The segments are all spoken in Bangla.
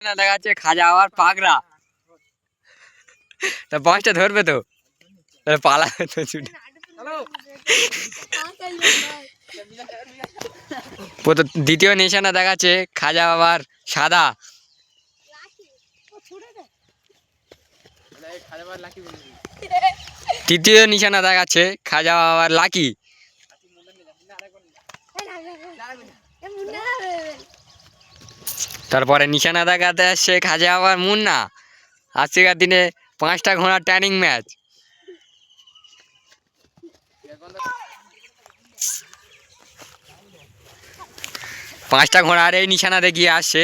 না দেখা যাচ্ছে খাজা আবার পাগড়া তা বাঁশটা ধরবে তো পালাবে তো ছুটে। দ্বিতীয় নিশানা দেখাচ্ছে খাজা বাবার সাদা। তৃতীয় নিশানা দেখাচ্ছে খাজা বাবার লাকি। তারপরে নিশানা দেখাতে আসছে খাজা বাবার মুন্না। আজকের দিনে 5টা ঘোড়ার ট্রেনিং ম্যাচ। পাঁচটা ঘোড়ার এই নিশানা দেখিয়ে আসছে,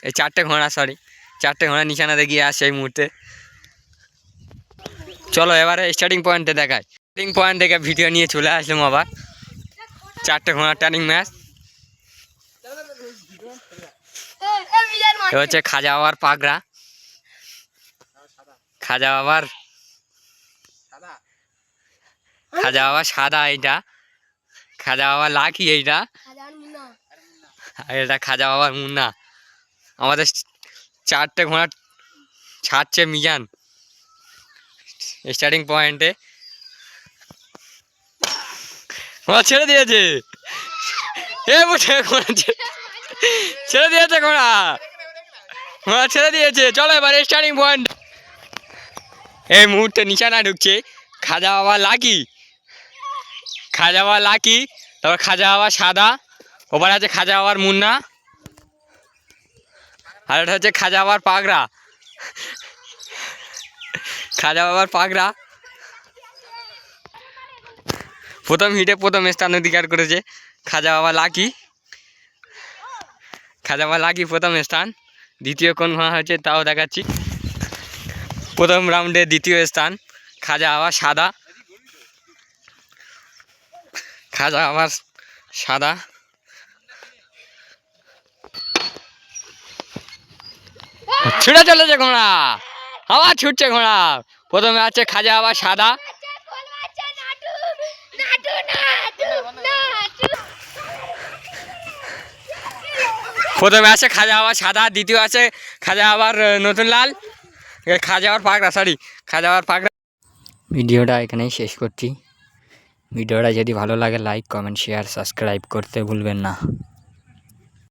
এই 4টে ঘোড়া, সরি 4টে ঘোড়া নিশানা দেখিয়ে আসছে এই মুহূর্তে। চলো এবারে স্টার্টিং পয়েন্টে দেখায়। স্টার্টিং পয়েন্ট থেকে ভিডিও নিয়ে চলে আসলাম আবার। 4টে ঘোড়ার ট্রেনিং ম্যাচ। এ হচ্ছে খাজা বাবার পাগড়া, খাজা বাবার সাদা, এইটা খাজা বাবার লাকি, এইটা আর এটা খাজা বাবার মুন্না। আমাদের 4টে ঘোড়া ছাড়ছে মিজান স্টার্টিং পয়েন্টে। ঘোড়া ছেড়ে দিয়েছে, ছেড়ে দিয়েছে ঘোড়া ছেড়ে দিয়েছে। চলো এবার স্টার্টিং পয়েন্ট। এই মুহূর্তে নিশানা ঢুকছে খাজা বাবা লাকি, খাজা বাবা লাকি, তারপর খাজা বাবা সাদা, ওবার আছে খাজা বাবার মুন্না, আর এটা হচ্ছে খাজা বাবার পাগড়া। খাজা বাবার পাগড়া প্রথম হিটে প্রথম স্থান অধিকার করেছে খাজা বাবা লাকি। খাজা বাবা লাকি প্রথম স্থান। দ্বিতীয় কোন ঘোড়া হয়েছে তাও দেখাচ্ছি। প্রথম রাউন্ডে দ্বিতীয় স্থান খাজা বাবা সাদা, খাজা বাবার সাদা। ছুটে চলেছে ঘোড়া, আবার ছুটছে ঘোড়া। প্রথমে আছে খাজা বাবা সাদা, প্রথমে আছে খাজা বাবার সাদা, দ্বিতীয় আছে খাজা বাবার নতুন লাল, খাজা বাবার পাগড়া, সরি খাজা বাবার পাগড়া। ভিডিওটা এখানেই শেষ করছি। ভিডিওটা যদি ভালো লাগে লাইক, কমেন্ট, শেয়ার, সাবস্ক্রাইব করতে ভুলবেন না।